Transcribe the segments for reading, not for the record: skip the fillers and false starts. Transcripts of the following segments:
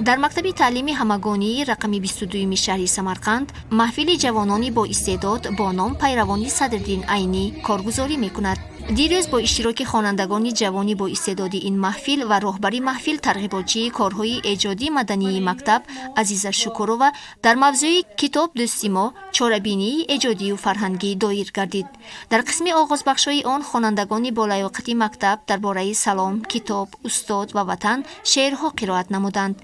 در مکتب تعلیمی همگانی رقم 22 شهر سمرقند محفل جوانانی با استعداد با نام پیروانی صدرالدین عینی کارگزاری میکند. دیروز با اشتراک خوانندگان جوانی با استعداد این محفل و راهبری محفل ترغیباتچی کارهای ایجادی مدنی مکتب عزیزه شکورова در موضوع کتاب دوستی ما چاره‌بینی ایجادی و فرهنگی دایر گردید. در قسم آغازبخش‌های آن خوانندگان با لیاقت مکتب درباره سلام، کتاب، استاد و وطن شعرها قرائت نمودند.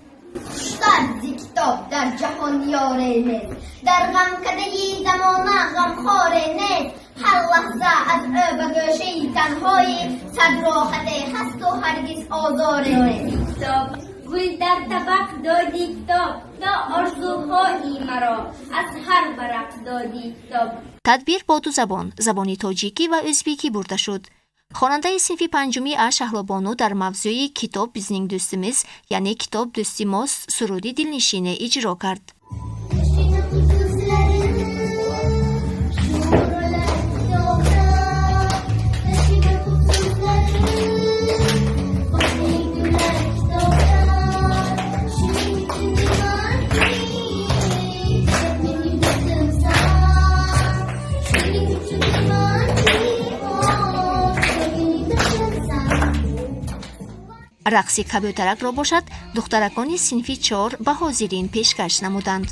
قرض کتاب در جهان یاره نیست، در غمکدگی زمانه غمخواره نیست. هر لحظه از او به گوشه تنهایی صد راحته هست و هرگز آزاره نیست. کتاب گل در طبق دادی کتاب، تا آرزوهایی مرا از هر برق دادی کتاب. تدبیر با دو زبان، زبان تاجیکی و ازبکی برده شد. خواننده صنف پنجمی شهلا بانو در موضوع کتاب بیزنینگ دوستیمیز یعنی کتاب دوستی ماست سرودی دلنشینه اجرا کرد. رقص کبوترک را باشد دخترکان صنف 4 به حاضرین پیشکش نمودند.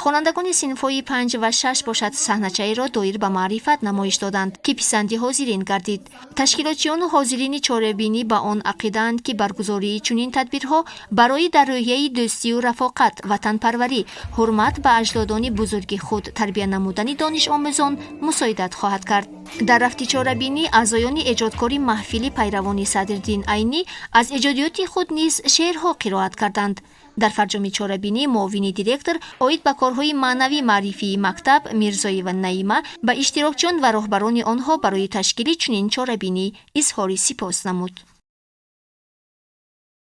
خوانندگان صنف‌های 5 و 6 باشد صحنه‌چه‌ای را دایر به معرفت نمایش دادند که پسندی حاضرین گردید. تشکیلاتچیان و حاضرین چاره‌بینی به آن عقیده‌اند که برگزاری چنین تدبیرها برای در روحیه دوستی و رفاقت، وطن پروری، حرمت به اجدادان بزرگ خود تربیت نمودن دانش آموزان مساعدت خواهد کرد. در رفت چاره‌بینی اعضایان ایجادکاری محفل پیروان صدرالدین عینی از ایجادیات خود نیز شعرها قرائت کردند. در فرجام چاره‌بینی معاون دیرکتور اوید به کارهای معنوی معرفی مکتب میرزایی و نعیمه به اشتراکچیان و راهبران آنها برای تشکیل چنین چاره‌بینی اظهار سپاس نمود.